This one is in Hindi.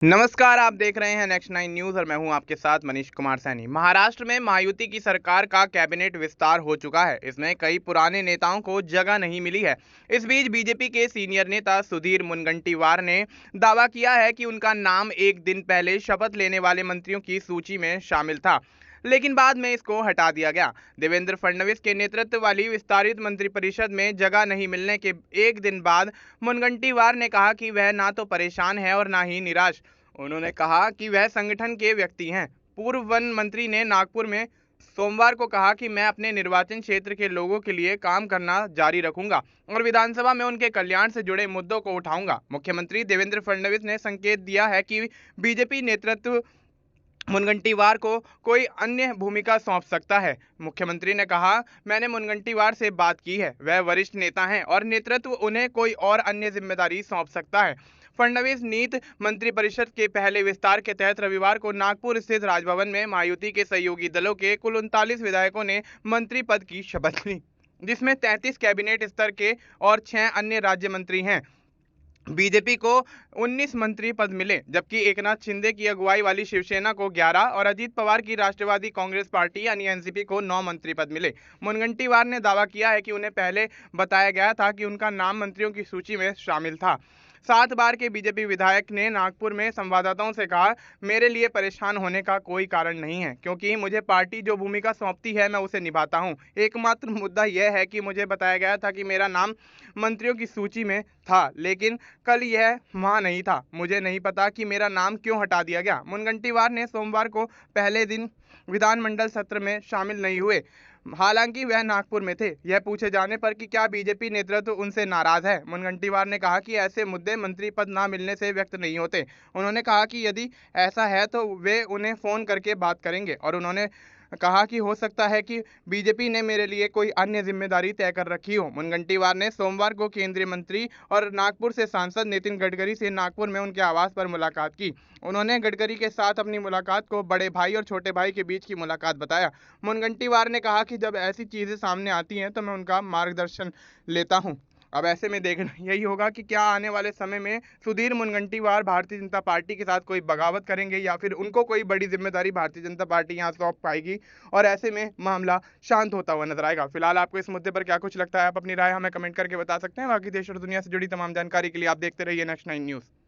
नमस्कार, आप देख रहे हैं नेक्स्ट 9 न्यूज़ और मैं हूं आपके साथ मनीष कुमार सैनी। महाराष्ट्र में महायुति की सरकार का कैबिनेट विस्तार हो चुका है। इसमें कई पुराने नेताओं को जगह नहीं मिली है। इस बीच बीजेपी के सीनियर नेता सुधीर मुनगंटीवार ने दावा किया है कि उनका नाम एक दिन पहले शपथ लेने वाले मंत्रियों की सूची में शामिल था, लेकिन बाद में इसको हटा दिया गया। देवेंद्र फडणवीस के नेतृत्व वाली विस्तारित मंत्रिपरिषद में जगह नहीं मिलने के एक दिन बाद मुनगंटीवार ने कहा कि वह ना तो परेशान है और ना ही निराश। उन्होंने कहा कि वह संगठन के व्यक्ति हैं। पूर्व वन मंत्री ने नागपुर में सोमवार को कहा कि मैं अपने निर्वाचन क्षेत्र के लोगों के लिए काम करना जारी रखूंगा और विधानसभा में उनके कल्याण से जुड़े मुद्दों को उठाऊंगा। मुख्यमंत्री देवेंद्र फडणवीस ने संकेत दिया है कि बीजेपी नेतृत्व मुनगंटीवार को कोई अन्य भूमिका सौंप सकता है। मुख्यमंत्री ने कहा, मैंने मुनगंटीवार से बात की है, वह वरिष्ठ नेता हैं और नेतृत्व उन्हें कोई और अन्य जिम्मेदारी सौंप सकता है। फडणवीस नीति मंत्रिपरिषद के पहले विस्तार के तहत रविवार को नागपुर स्थित राजभवन में महायुति के सहयोगी दलों के कुल 39 विधायकों ने मंत्री पद की शपथ ली, जिसमें 33 कैबिनेट स्तर के और 6 अन्य राज्य मंत्री हैं। बीजेपी को 19 मंत्री पद मिले, जबकि एकनाथ शिंदे की अगुवाई वाली शिवसेना को 11 और अजीत पवार की राष्ट्रवादी कांग्रेस पार्टी यानी एनसीपी को 9 मंत्री पद मिले। मुनगंटीवार ने दावा किया है कि उन्हें पहले बताया गया था कि उनका नाम मंत्रियों की सूची में शामिल था। 7 बार के बीजेपी विधायक ने नागपुर में संवाददाताओं से कहा, मेरे लिए परेशान होने का कोई कारण नहीं है, क्योंकि मुझे पार्टी जो भूमिका सौंपती है मैं उसे निभाता हूं। एकमात्र मुद्दा यह है कि मुझे बताया गया था कि मेरा नाम मंत्रियों की सूची में था, लेकिन कल यह वहां नहीं था। मुझे नहीं पता कि मेरा नाम क्यों हटा दिया गया। मुनगंटीवार ने सोमवार को पहले दिन विधानमंडल सत्र में शामिल नहीं हुए, हालांकि वह नागपुर में थे। यह पूछे जाने पर कि क्या बीजेपी नेतृत्व उनसे नाराज है, मुनगंटीवार ने कहा कि ऐसे मुद्दे मंत्री पद न मिलने से व्यक्त नहीं होते। उन्होंने कहा कि यदि ऐसा है तो वे उन्हें फोन करके बात करेंगे और उन्होंने कहा कि हो सकता है कि बीजेपी ने मेरे लिए कोई अन्य जिम्मेदारी तय कर रखी हो। मुनगंटीवार ने सोमवार को केंद्रीय मंत्री और नागपुर से सांसद नितिन गडकरी से नागपुर में उनके आवास पर मुलाकात की। उन्होंने गडकरी के साथ अपनी मुलाकात को बड़े भाई और छोटे भाई के बीच की मुलाकात बताया। मुनगंटीवार ने कहा कि जब ऐसी चीजें सामने आती हैं तो मैं उनका मार्गदर्शन लेता हूं। अब ऐसे में देखना यही होगा कि क्या आने वाले समय में सुधीर मुनगंटीवार भारतीय जनता पार्टी के साथ कोई बगावत करेंगे या फिर उनको कोई बड़ी जिम्मेदारी भारतीय जनता पार्टी यहाँ सौंप पाएगी और ऐसे में मामला शांत होता हुआ नजर आएगा। फिलहाल आपको इस मुद्दे पर क्या कुछ लगता है, आप अपनी राय हमें कमेंट करके बता सकते हैं। बाकी देश और दुनिया से जुड़ी तमाम जानकारी के लिए आप देखते रहिए नेक्स्ट 9 न्यूज़।